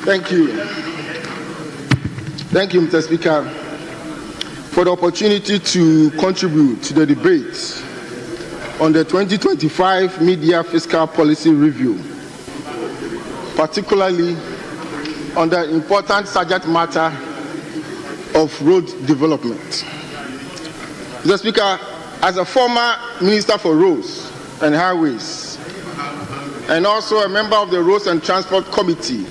Thank you. Thank you, Mr. Speaker, for the opportunity to contribute to the debate on the 2025 Media Fiscal Policy Review, particularly on the important subject matter of road development. Mr. Speaker, as a former Minister for Roads and Highways, and also a member of the Roads and Transport Committee,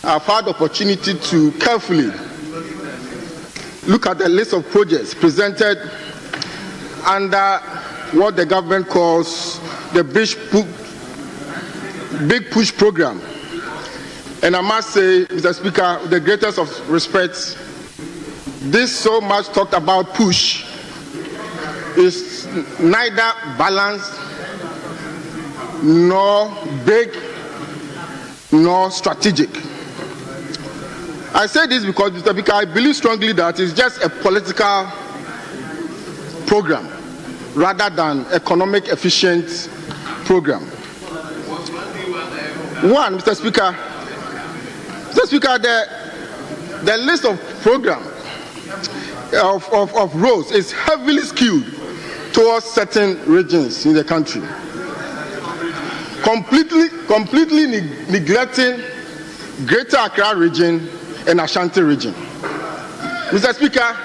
I've had the opportunity to carefully look at the list of projects presented under what the government calls the Big Push Program. And I must say, Mr. Speaker, with the greatest of respect, this so much talked about push is neither balanced, nor big, nor strategic. I say this because, Mr. Speaker, I believe strongly that it's just a political program rather than economic efficient program. One, Mr. Speaker, the list of programs of roads is heavily skewed towards certain regions in the country, completely neglecting Greater Accra region and Ashanti region. Mr. Speaker,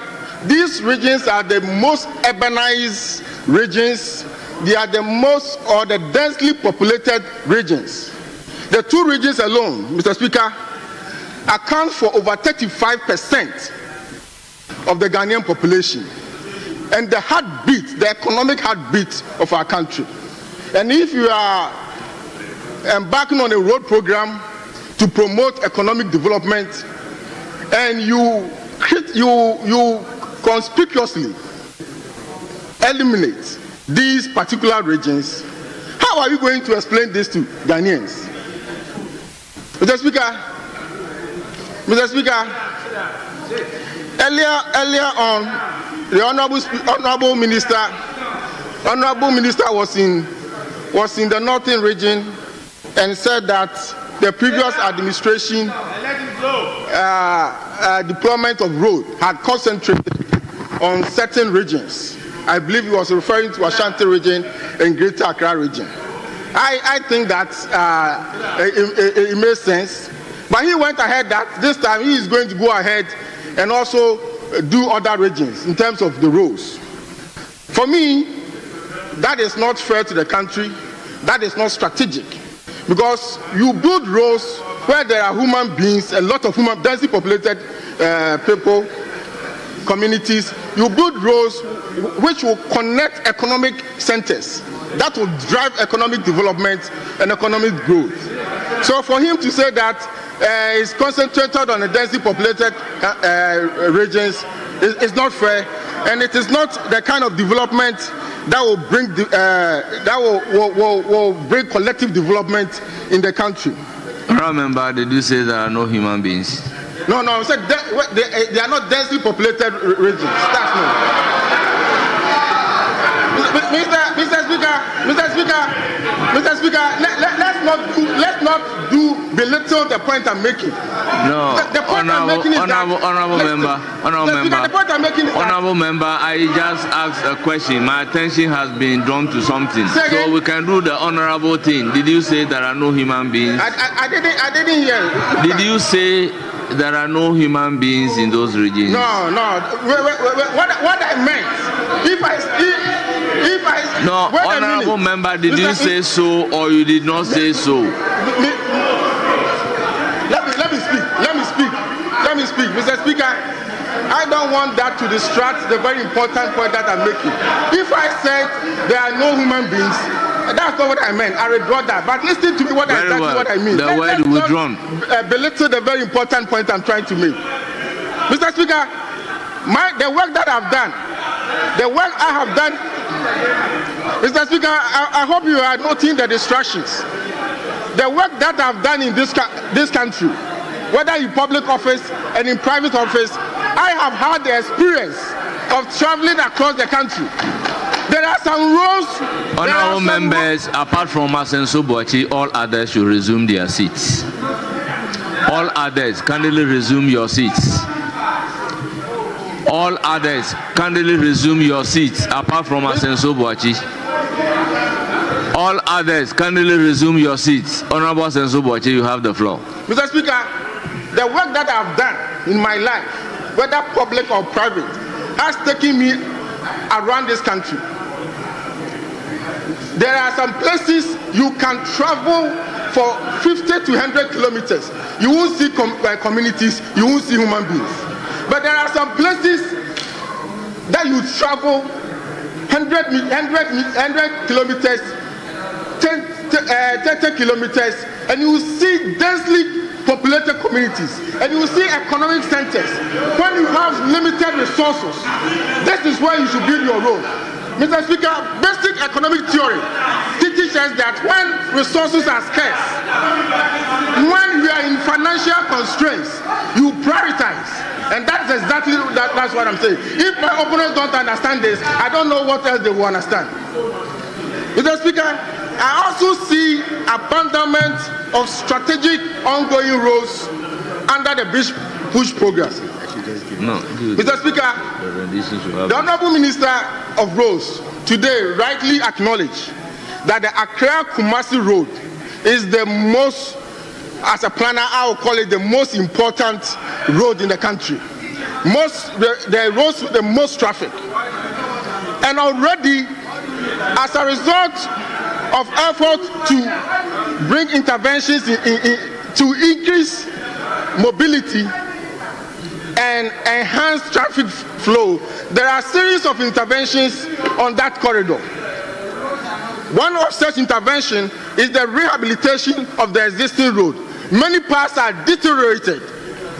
these regions are the most urbanized regions. They are the most or the densely populated regions. The two regions alone, Mr. Speaker, account for over 35% of the Ghanaian population and the heartbeat, the economic heartbeat of our country. And if you are embarking on a road program to promote economic development and you conspicuously eliminate these particular regions, how are you going to explain this to Ghanaians? Mr. Speaker, earlier on, the honorable minister was in the northern region and said that the previous administration deployment of road had concentrated on certain regions. I believe he was referring to Ashanti region and Greater Accra region. I think that it makes sense, but he went ahead that this time he is going to go ahead and also do other regions in terms of the roads. For me, that is not fair to the country. That is not strategic, because you build roads where there are human beings, a lot of densely populated people, communities. You build roads which will connect economic centers that will drive economic development and economic growth. So for him to say that it's concentrated on the densely populated regions is not fair, and it is not the kind of development that will bring will bring collective development in the country. Remember, did you say there are no human beings? No, I said they are not densely populated regions. That's no. Mr. Speaker, let's not belittle the point I'm making. No, the point I'm making is honorable member, I just asked a question. My attention has been drawn to something, so we can do the honorable thing. Did you say there are no human beings? I didn't hear. Did you say there are no human beings in those regions? No. What I meant, if I no, honorable member, did you say so or you did not say so? Let me speak, Mr. Speaker. I don't want that to distract the very important point that I'm making. If I said there are no human beings, that's not what I meant. I withdraw that. But listen to me what I mean. The word withdrawn. Belittle the very important point I'm trying to make. Mr. Speaker, the work that I've done, Mr. Speaker, I hope you are noting the distractions. The work that I've done in this country, whether in public office and in private office, I have had the experience of traveling across the country. There are some roads. Honorable members, apart from asensu, boakye, all others should resume their seats. All others, kindly resume your seats. All others, kindly resume your seats, apart from Asensu Boakye. All others, kindly resume your seats. Honorable Asensu Boakye, you have the floor. Mr. Speaker, the work that I've done in my life, whether public or private, has taken me around this country. There are some places you can travel for 50 to 100 kilometers. You won't see communities, you won't see human beings. But there are some places that you travel 100 kilometers, 30 kilometers, and you will see densely populated communities, and you will see economic centers. When you have limited resources, this is where you should build your road. Mr. Speaker, basic economic theory teaches us that when resources are scarce, when we are in financial constraints, you prioritize. And that's exactly that's what I'm saying. If my opponents don't understand this, I don't know what else they will understand. Mr. Speaker, I also see abandonment of strategic ongoing roads under the Bridge Push program. No, Mr. Speaker, the Honorable Minister of Roads today rightly acknowledged that the Accra-Kumasi Road is the most, as a planner, I will call it the most important road in the country. The roads with the most traffic. And already, as a result of effort to bring interventions to increase mobility and enhance traffic flow, there are a series of interventions on that corridor. One of such intervention is the rehabilitation of the existing road. Many parts are deteriorated.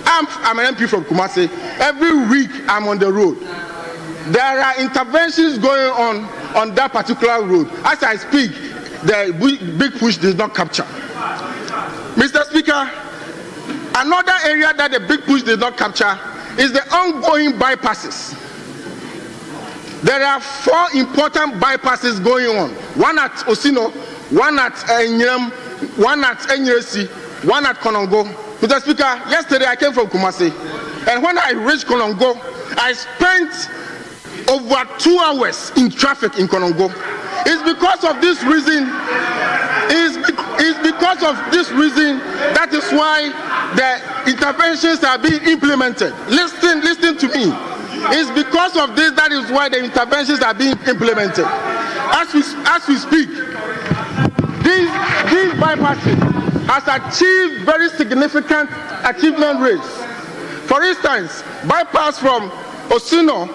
I'm an MP from Kumasi. Every week I'm on the road. There are interventions going on that particular road. As I speak, the big push does not capture. Mr. Speaker, another area that the big push did not capture is the ongoing bypasses. There are 4 important bypasses going on. One at Osino, one at Enyem, one at Enyeresi, one at Konongo. Mr. Speaker, yesterday I came from Kumasi, and when I reached Konongo, I spent over 2 hours in traffic in Konongo. It's because of this reason. It's because of this reason that is why the interventions are being implemented. Listen to me. It's because of this that is why the interventions are being implemented. As we speak, these bypasses has achieved very significant achievement rates. For instance, bypass from Osino,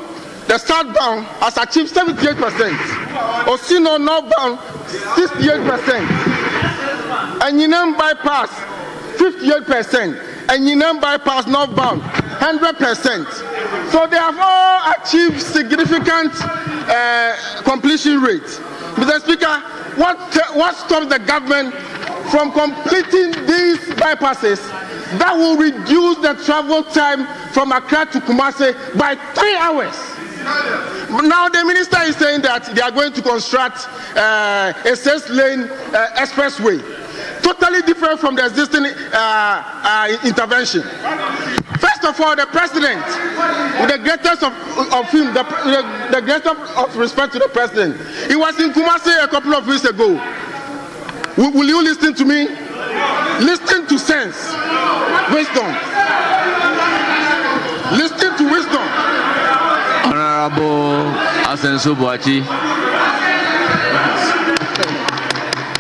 the southbound, has achieved 78%. Osino northbound, 68%. Enyinem bypass, 58%. Enyinem bypass northbound, 100%. So they have all achieved significant completion rates. Mr. Speaker, what stops the government from completing these bypasses that will reduce the travel time from Accra to Kumasi by 3 hours? Now the minister is saying that they are going to construct a 6-lane expressway, totally different from the existing intervention. First of all, the president, with the greatest of him, the greatest of respect to the president, he was in Kumasi a couple of weeks ago. Will you listen to me? Listen to sense, wisdom. Listen to wisdom. Honorable Asensu Boakye.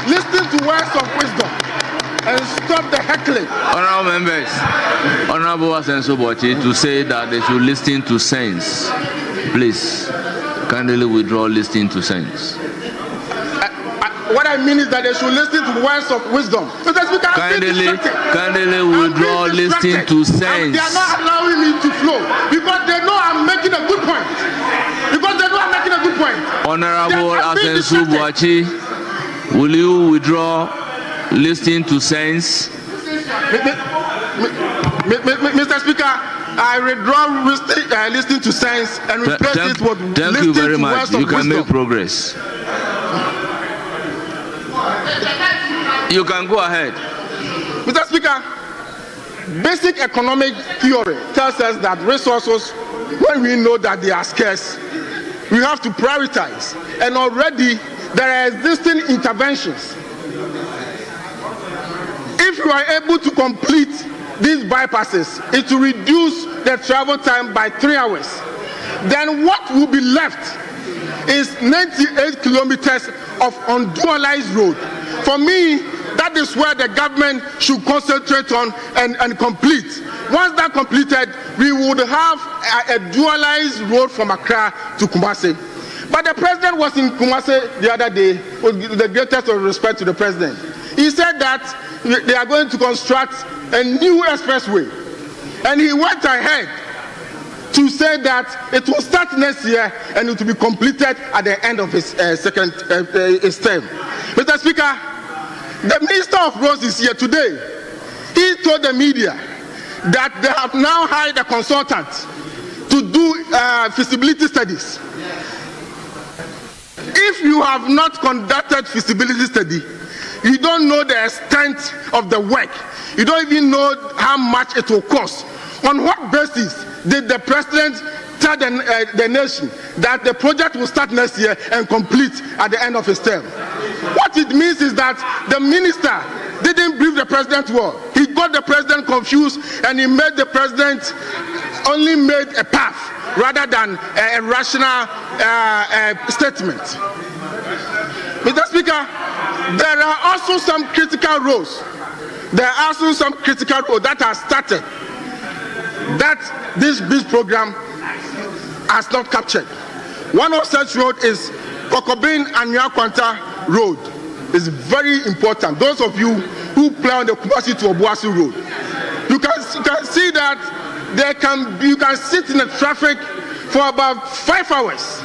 Listen to words of wisdom and stop the heckling. Honorable members, Honorable Asensu Boakye to say that they should listen to sense. Please, kindly withdraw listening to sense. What I mean is that they should listen to words of wisdom. Kindly withdraw listening to sense. They are not allowing me to flow because they know I'm making a good point. Honorable Asensu Boakye, will you withdraw listening to sense? Mr. Speaker, I withdraw listening to sense and replace it with listening to words of wisdom. Thank you very much. You can make progress. You can go ahead. Mr. Speaker, Basic economic theory tells us that resources, when we know that they are scarce, we have to prioritize. And already there are existing interventions. If you are able to complete these bypasses, it will reduce the travel time by 3 hours. Then what will be left is 98 kilometers of undualized road. For me, that is where the government should concentrate on and complete. Once that completed, we would have a dualized road from Accra to Kumasi. But the president was in Kumasi the other day, with the greatest of respect to the president. He said that they are going to construct a new expressway. And he went ahead to say that it will start next year and it will be completed at the end of his second term. Mr. Speaker, the Minister of Roads is here today. He told the media that they have now hired a consultant to do feasibility studies. If you have not conducted feasibility study, you don't know the extent of the work. You don't even know how much it will cost. On what basis did the president tell the nation that the project will start next year and complete at the end of his term? What it means is that the minister didn't brief the president well. He got the president confused and he made the president only made a path rather than a rational statement. Mr. Speaker, there are also some critical roads. There are also some critical roads that are started that this program has not captured. One of such roads is Kokobin and Nyakwanta Road. It's very important. Those of you who play on the Kumasi to Obuasi Road, you can see that you can sit in the traffic for about 5 hours.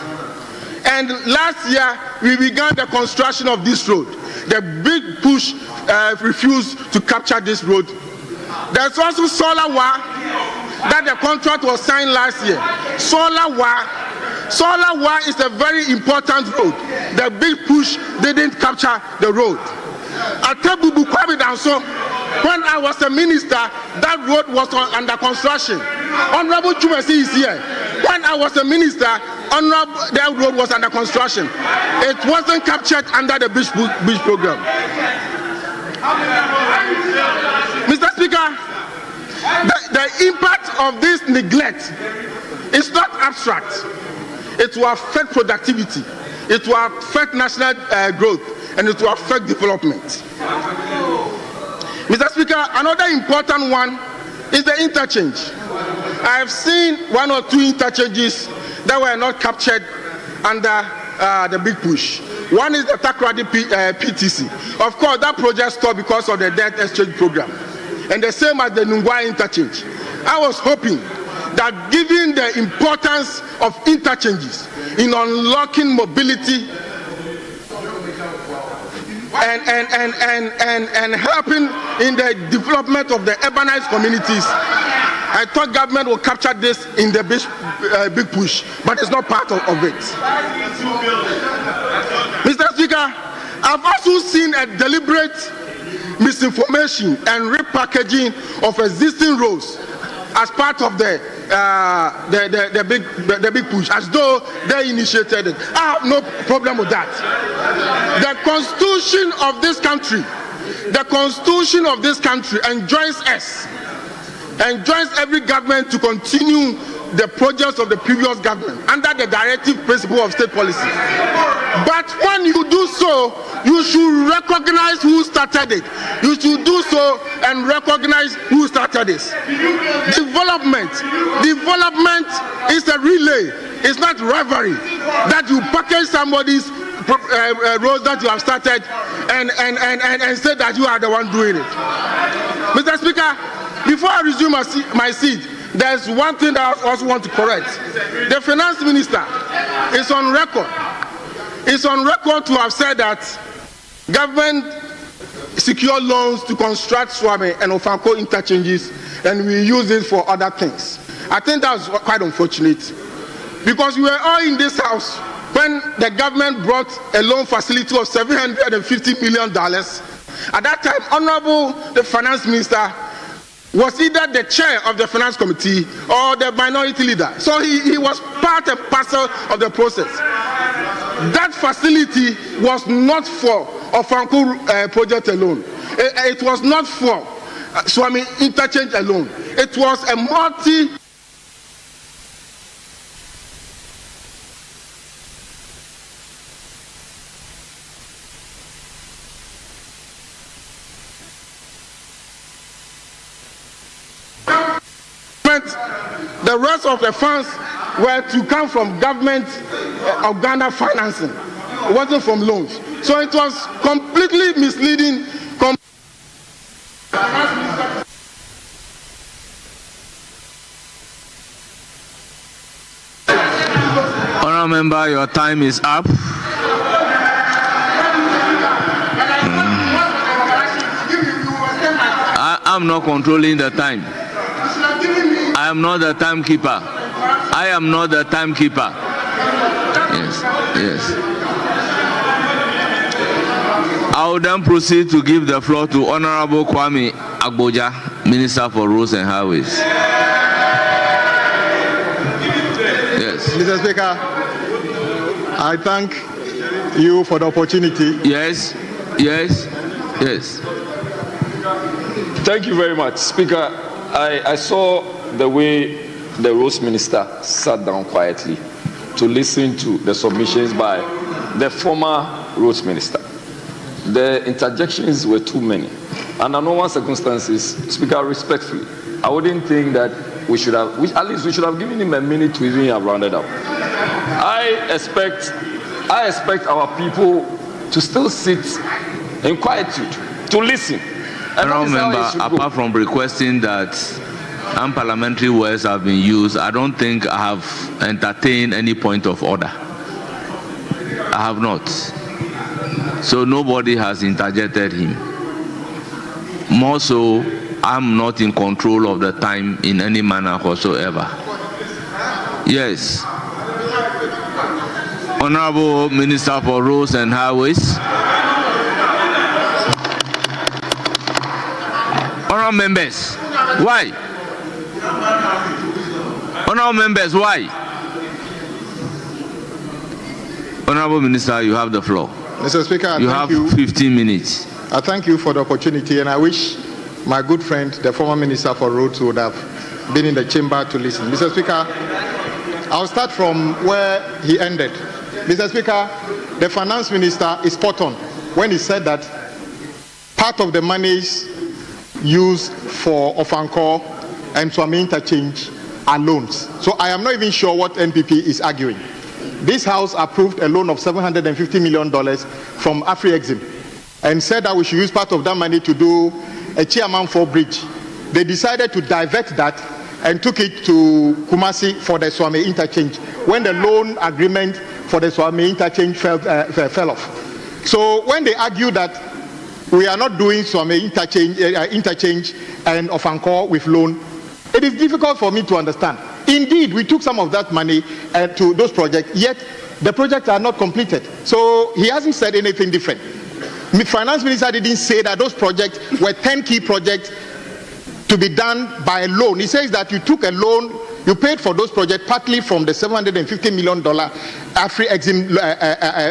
And last year we began the construction of this road. The big push refused to capture this road. There's also Solawa, that the contract was signed last year. Solawa is a very important road. The big push didn't capture the road. Atebubu Kwame Danso, when I was a minister, that road was under construction. Honorable Chumesi is here. When I was a minister, that road was under construction. It wasn't captured under the beach program. Mr. Speaker, the impact of this neglect is not abstract. It will affect productivity, it will affect national growth, and it will affect development. Mr. Speaker, another important one is the interchange. I have seen 1 or 2 interchanges that were not captured under the big push. One is the Takrady PTC. Of course, that project stopped because of the debt exchange program. And the same as the Nungwa interchange. I was hoping that given the importance of interchanges in unlocking mobility and helping in the development of the urbanized communities, I thought government will capture this in the big push, but it's not part of it. Mr. Speaker, I've also seen a deliberate misinformation and repackaging of existing roads as part of the big push, as though they initiated it. I have no problem with that. The constitution of this country enjoins us, enjoins every government to continue the projects of the previous government under the directive principle of state policy. But when you do so, you should recognize who started it. You should do so and recognize who started this. Development is a relay. It's not rivalry that you package somebody's roads that you have started and say that you are the one doing it. Mr. Speaker, before I resume my seat, there's one thing that I also want to correct. The finance minister is on record. It's on record to have said that government secure loans to construct Swami and Ofanko interchanges, and we use it for other things. I think that's quite unfortunate, because we were all in this house when the government brought a loan facility of $750 million. At that time, Honorable the Finance Minister was either the chair of the finance committee or the minority leader. So he was part and parcel of the process. That facility was not for Ofanko project alone. It was not for Swami interchange alone. It was a multi the rest of the funds were to come from government of Ghana financing. It wasn't from loans. So it was completely misleading. Honourable member, your time is up. I'm not controlling the time. I am not the timekeeper. I am not the timekeeper. Yes, yes. I will then proceed to give the floor to Honorable Kwame Agboja, Minister for Roads and Highways. Yes. Mr. Speaker, I thank you for the opportunity. Yes, yes, yes. Thank you very much, Speaker. I saw the way the Roads Minister sat down quietly to listen to the submissions by the former Roads Minister. The interjections were too many. And under normal circumstances, Speaker, respectfully, I wouldn't think that we should have, at least we should have given him a minute to even have rounded up. I expect our people to still sit in quietude, to listen. Honourable member, apart from requesting that unparliamentary words have been used, I don't think I have entertained any point of order. I have not. So nobody has interjected him. More so, I'm not in control of the time in any manner whatsoever. Yes. Honourable Minister for Roads and Highways. Honourable members, why? Honourable members, why? Honourable Minister, you have the floor. Mr. Speaker, you have 15 minutes. I thank you for the opportunity, and I wish my good friend, the former Minister for Roads, would have been in the chamber to listen. Mr. Speaker, I'll start from where he ended. Mr. Speaker, the Finance Minister is spot on when he said that part of the monies used for Ofanko and Swami interchange are loans. So I am not even sure what NPP is arguing. This House approved a loan of $750 million from Afri-Exim and said that we should use part of that money to do a Chairman 4 bridge. They decided to divert that and took it to Kumasi for the Swami interchange when the loan agreement for the Swami interchange fell off. So when they argue that we are not doing Swami interchange and Ofanko with loan, it is difficult for me to understand. Indeed, we took some of that money to those projects, yet the projects are not completed. So he hasn't said anything different. The Finance Minister didn't say that those projects were 10 key projects to be done by a loan. He says that you took a loan, you paid for those projects partly from the $750 million Afri-Exim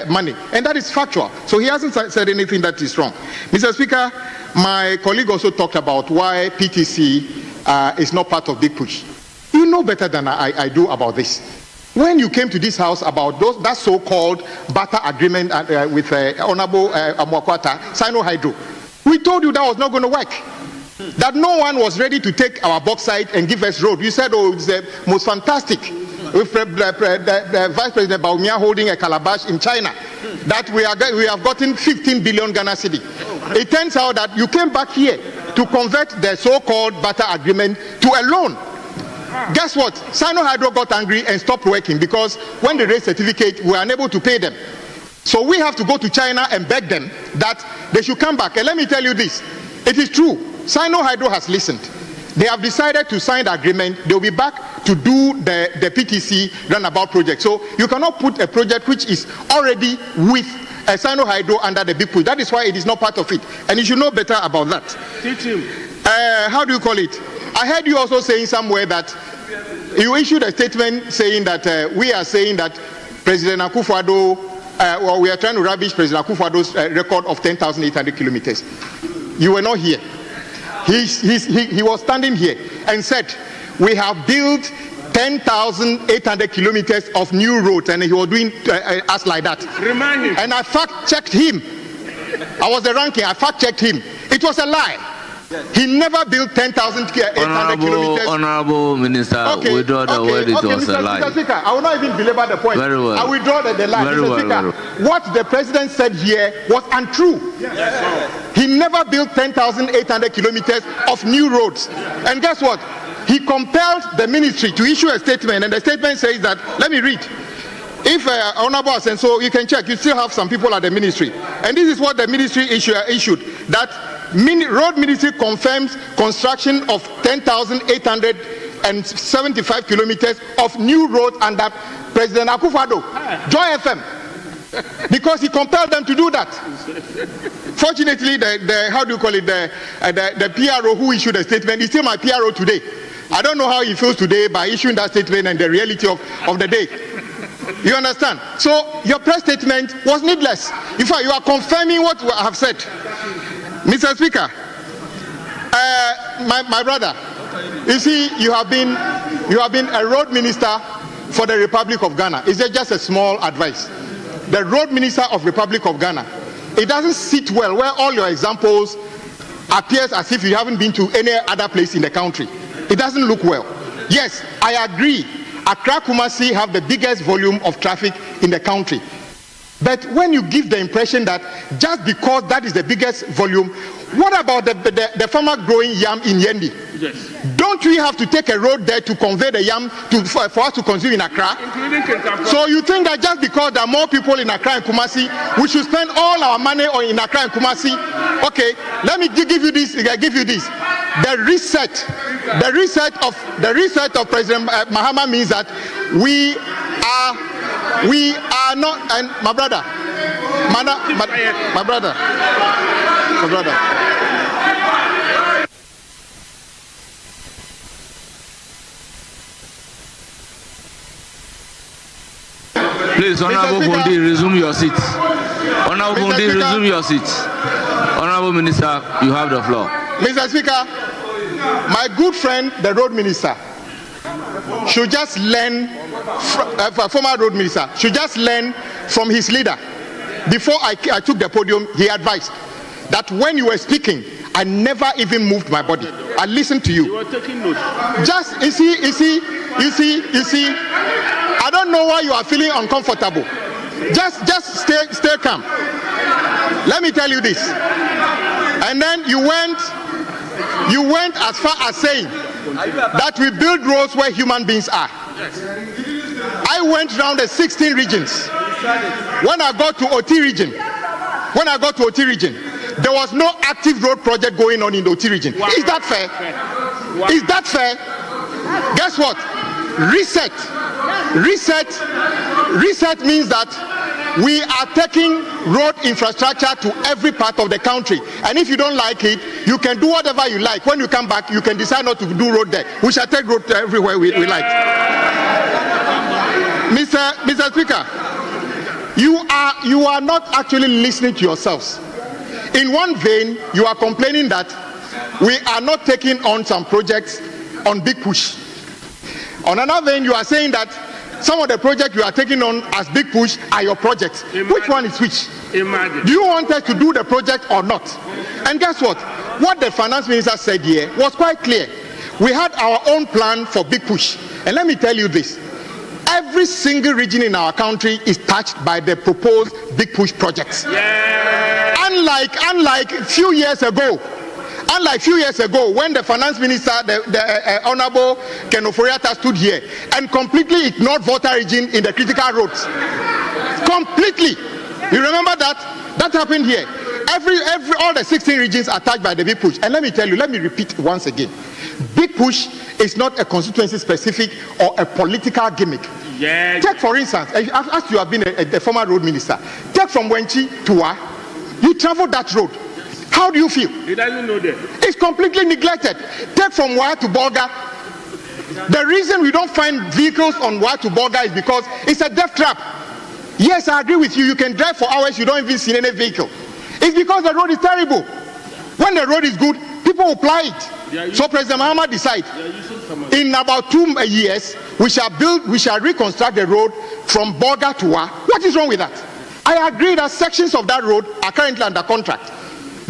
money. And that is factual. So he hasn't said anything that is wrong. Mr. Speaker, my colleague also talked about why PTC is not part of Big Push. You know better than I do about this. When you came to this House about that so-called barter agreement with Honorable Amwakwata, Sino Hydro, we told you that was not going to work. That no one was ready to take our bauxite and give us road. You said, oh, it's the most fantastic. With the Vice President Baumia holding a calabash in China, that we have gotten 15 billion Ghana cedi. It turns out that you came back here to convert the so-called barter agreement to a loan. Guess what? Sino Hydro got angry and stopped working because when they raised certificate, we were unable to pay them. So we have to go to China and beg them that they should come back. And let me tell you this, it is true. Sino Hydro has listened. They have decided to sign the agreement. They will be back to do the PTC runabout project. So you cannot put a project which is already with Sino Hydro under the Big Push. That is why it is not part of it. And you should know better about that. Teach him. How do you call it? I heard you also saying somewhere that you issued a statement saying that we are saying that President Akufo-Addo, or we are trying to rubbish President Akufo-Addo's record of 10,800 kilometers. You were not here. He was standing here and said, we have built 10,800 kilometers of new roads, and he was doing us like that. Remind him. And I fact-checked him. I was the ranking. I fact-checked him. It was a lie. He never built 10,800 kilometers. Honorable Minister, withdraw the word. It was a lie. Mr. Speaker, I will not even belabor the point. Very well. I withdraw the lie. Very Mr. well, Speaker, very well. what the president said here was untrue. Yes. He never built 10,800 kilometers of new roads. And guess what? He compelled the ministry to issue a statement, and the statement says that, let me read. If Honorable Asensu, you can check, you still have some people at the ministry. And this is what the ministry issued, that Road Ministry confirms construction of 10,875 kilometers of new roads under President Akufo-Addo, Joy FM, because he compelled them to do that. Fortunately, the PRO who issued the statement is still my PRO today. I don't know how he feels today by issuing that statement and the reality of the day. You understand? So your press statement was needless. In fact, you are confirming what I have said. Mr. Speaker, my brother, you see, you have been a road minister for the Republic of Ghana. It's just a small advice. The road minister of Republic of Ghana, it doesn't sit well where all your examples appears as if you haven't been to any other place in the country. It doesn't look well. Yes, I agree. Accra Kumasi have the biggest volume of traffic in the country. But when you give the impression that just because that is the biggest volume, what about the farmer growing yam in Yendi? Yes. Don't we have to take a road there to convey the yam for us to consume in Accra? Including Kintampo. So you think that just because there are more people in Accra and Kumasi, we should spend all our money in Accra and Kumasi? Okay, let me give you this. The reset of President Mahama means that we are not, and my brother. Please, Honorable Bondi, resume your seat. Honorable Bondi, resume your seat. Honorable Minister, you have the floor. Mr. Speaker, my good friend, the road minister, should just learn, former road minister, should just learn from his leader. Before I took the podium, he advised that when you were speaking, I never even moved my body. I listened to you. You were taking notes. Just, you see, I don't know why you are feeling uncomfortable. Just stay calm. Let me tell you this. And then you went as far as saying that we build roads where human beings are. I went around the 16 regions. When I got to OT region, there was no active road project going on in the OT region. Is that fair? Is that fair? Guess what? Reset means that we are taking road infrastructure to every part of the country, and if you don't like it, you can do whatever you like. When you come back, you can decide not to do road there. We shall take road everywhere we like. Mr. Speaker, you are not actually listening to yourselves. In one vein, you are complaining that we are not taking on some projects on big push. On another vein, you are saying that some of the projects you are taking on as big push are your projects. Imagine. Which one is which? Imagine. Do you want us to do the project or not? And guess what? What the finance minister said here was quite clear. We had our own plan for big push. And let me tell you this. Every single region in our country is touched by the proposed big push projects. Yeah. Unlike a few years ago, when the finance minister, the Honorable Ken Ofori-Atta, stood here and completely ignored Volta region in the critical roads. Completely. You remember that? That happened here. All the 16 regions are touched by the big push. And let me tell you, let me repeat once again. Big push is not a constituency specific or a political gimmick. Yeah. Take, for instance, as you have been a former road minister, take from Wenchi to Wa, you travel that road. How do you feel? He doesn't know that. It's completely neglected. Take from Wire to Bolga. The reason we don't find vehicles on Wire to Bolga is because it's a death trap. Yes, I agree with you. You can drive for hours, you don't even see any vehicle. It's because the road is terrible. When the road is good, people will ply it. So President Mahama decide in about 2 years we shall reconstruct the road from Bolga to Wa. What is wrong with that? I agree that sections of that road are currently under contract.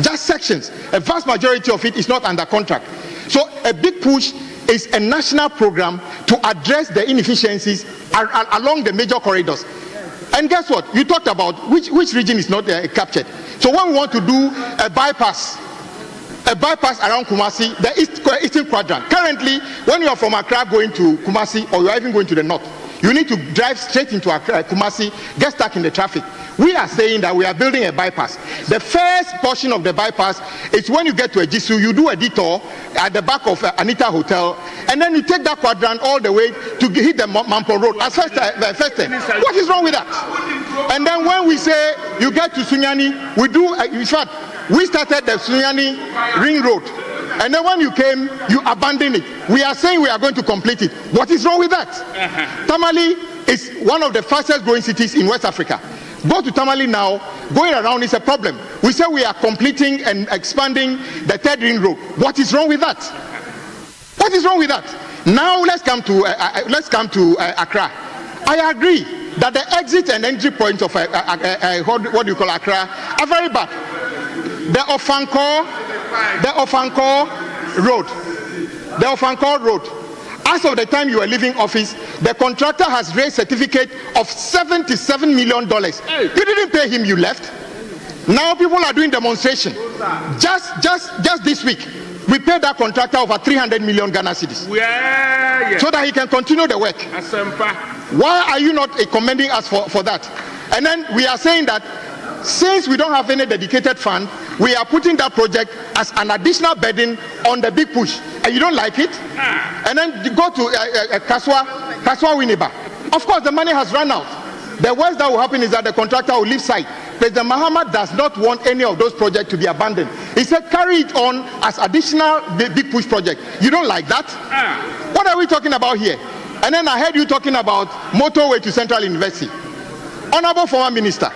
Just sections. A vast majority of it is not under contract. So a big push is a national program to address the inefficiencies along the major corridors. And guess what? You talked about which region is not captured. So when we want to do a bypass around Kumasi, the eastern quadrant. Currently, when you are from Accra going to Kumasi, or you are even going to the north, you need to drive straight into Accra, Kumasi, get stuck in the traffic. We are saying that we are building a bypass. The first portion of the bypass is when you get to Ejisu, you do a detour at the back of Anita Hotel, and then you take that quadrant all the way to hit the Mampo Road. As first, what is wrong with that? And then when we say you get to Sunyani, we do, in fact, we started the Sunyani Ring Road. And then when you came, you abandoned it. We are saying we are going to complete it. What is wrong with that? Tamale is one of the fastest growing cities in West Africa. Go to Tamale now, going around is a problem. We say we are completing and expanding the third ring road. What is wrong with that? What is wrong with that? Now let's come to Accra. I agree that the exit and entry points of what do you call Accra are very bad. The Ofankor Road. As of the time you were leaving office, the contractor has raised a certificate of $77 million. You didn't pay him, you left. Now people are doing demonstration. Just this week, we paid that contractor over 300 million Ghana cedis. So that he can continue the work. Why are you not commending us for that? And then we are saying that since we don't have any dedicated fund, we are putting that project as an additional burden on the big push. And you don't like it? And then you go to Kaswa Winneba. Of course, the money has run out. The worst that will happen is that the contractor will leave site. President Mahama does not want any of those projects to be abandoned. He said carry it on as additional big push project. You don't like that? What are we talking about here? And then I heard you talking about motorway to Central University. Honorable former minister,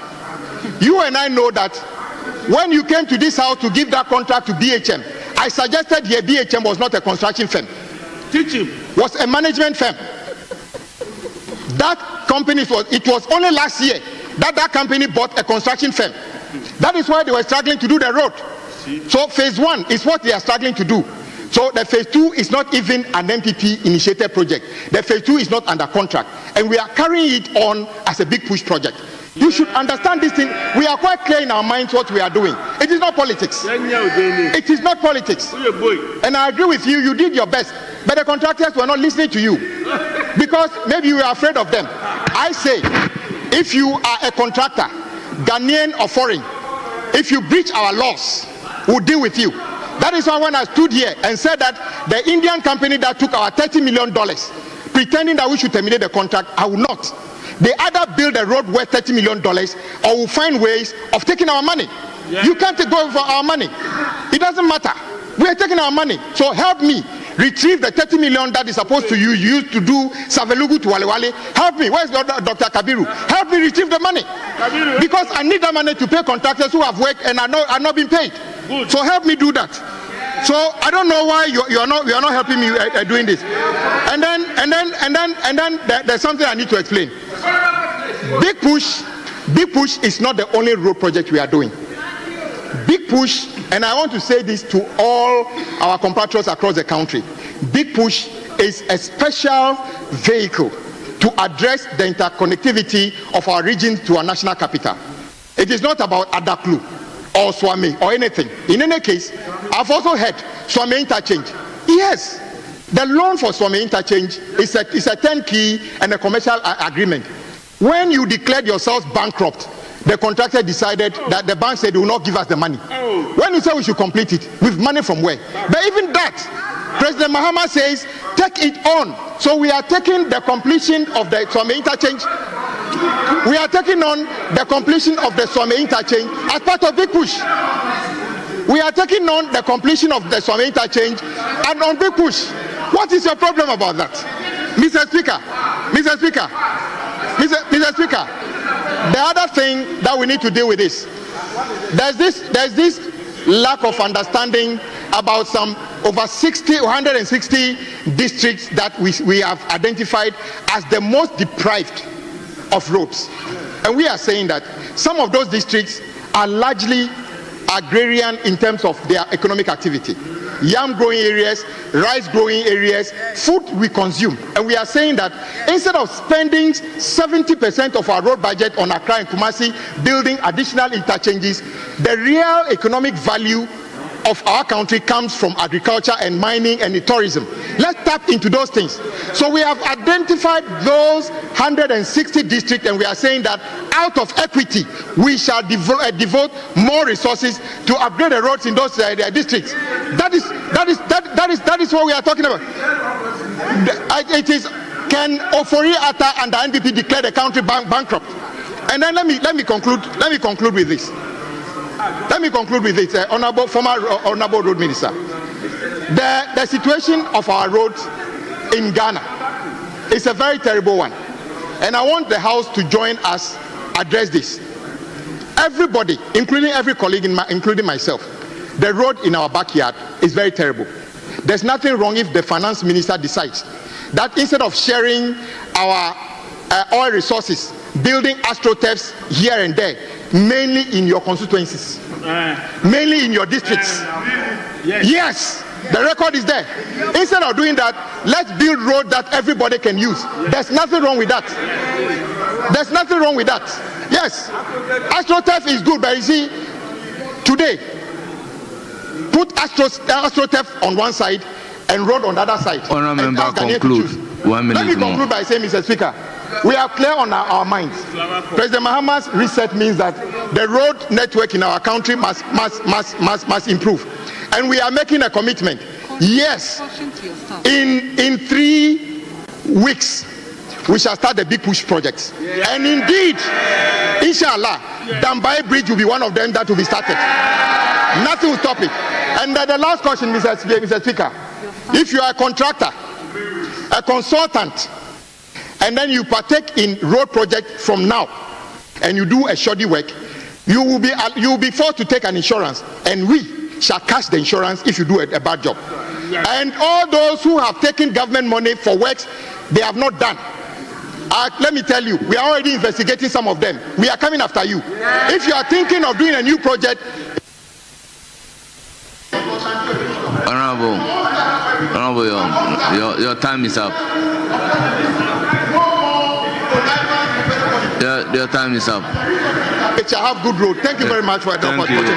you and I know that when you came to this house to give that contract to BHM, I suggested here BHM was not a construction firm. Teach him. Was a management firm. That company it was only last year that company bought a construction firm. That is why they were struggling to do the road. So phase 1 is what they are struggling to do. So the phase 2 is not even an MPP initiated project. The phase 2 is not under contract, and we are carrying it on as a big push project. You should understand this thing. We are quite clear in our minds what we are doing. It is not politics. It is not politics. And I agree with you, you did your best. But the contractors were not listening to you. Because maybe you were afraid of them. I say, if you are a contractor, Ghanaian or foreign, if you breach our laws, we'll deal with you. That is why when I stood here and said that the Indian company that took our $30 million, pretending that we should terminate the contract, I will not. They either build a road worth $30 million or will find ways of taking our money. You can't go for our money. It doesn't matter. We are taking our money. So help me retrieve the 30 million that is supposed to use to do Savelugu to Walewale. Help me. Where's Dr. Kabiru? Help me retrieve the money. Because I need that money to pay contractors who have worked and are not being paid. Good. So help me do that. So I don't know why you are not helping me doing this. And then there's something I need to explain. Big push is not the only road project we are doing. Big push, and I want to say this to all our compatriots across the country. Big push is a special vehicle to address the interconnectivity of our region to our national capital. It is not about Adaklu or Swami or anything. In any case, I've also heard Swami interchange. Yes, the loan for Swami interchange is a turnkey and a commercial agreement. When you declared yourselves bankrupt, the contractor decided that the bank said they will not give us the money. When you say we should complete it, with money from where? But even that, President Mahama says, take it on. So we are taking the completion of the Swami interchange. We are taking on the completion of the Swami interchange as part of Big Push. We are taking on the completion of the Swami interchange and on big push. What is your problem about that? Mr. Speaker, Mr. Speaker, Mr. Speaker, the other thing that we need to deal with is there's this lack of understanding about some over 160 districts that we have identified as the most deprived of roads. And we are saying that some of those districts are largely agrarian in terms of their economic activity. Yam growing areas, rice growing areas, food we consume. And we are saying that instead of spending 70% of our road budget on Accra and Kumasi building additional interchanges, the real economic value of our country comes from agriculture and mining and tourism. Let's tap into those things. So we have identified those 160 districts, and we are saying that out of equity we shall devote more resources to upgrade the roads in those districts. That is what we are talking about. It is, can Ofori Atta and the NPP declare the country bankrupt? And then let me conclude with this. Honorable Road Minister. The situation of our roads in Ghana is a very terrible one. And I want the House to join us address this. Everybody, including every colleague, including myself, the road in our backyard is very terrible. There's nothing wrong if the finance minister decides that instead of sharing our oil resources, building astroturfs here and there, mainly in your constituencies, mainly in your districts. Yes, the record is there. Instead of doing that, let's build roads that everybody can use. There's nothing wrong with that. There's nothing wrong with that. Yes, astroturf is good, but you see, today, put astroturf on one side and road on the other side. Honourable member, conclude. 1 minute Let me conclude by saying, Mr. Speaker, we are clear on our minds. President Mahama's reset means that the road network in our country must improve. And we are making a commitment. Yes, in 3 weeks, we shall start the big push projects. And indeed, inshallah, Dambai Bridge will be one of them that will be started. Nothing will stop it. And the last question, Mr. Speaker, if you are a contractor, a consultant, and then you partake in road project from now, and you do a shoddy work, you will be forced to take an insurance, and we shall cash the insurance if you do a bad job. And all those who have taken government money for works they have not done, let me tell you, we are already investigating some of them. We are coming after you. If you are thinking of doing a new project. Honorable, your time is up. Your time is up. It shall have good road. Thank you very much for the opportunity.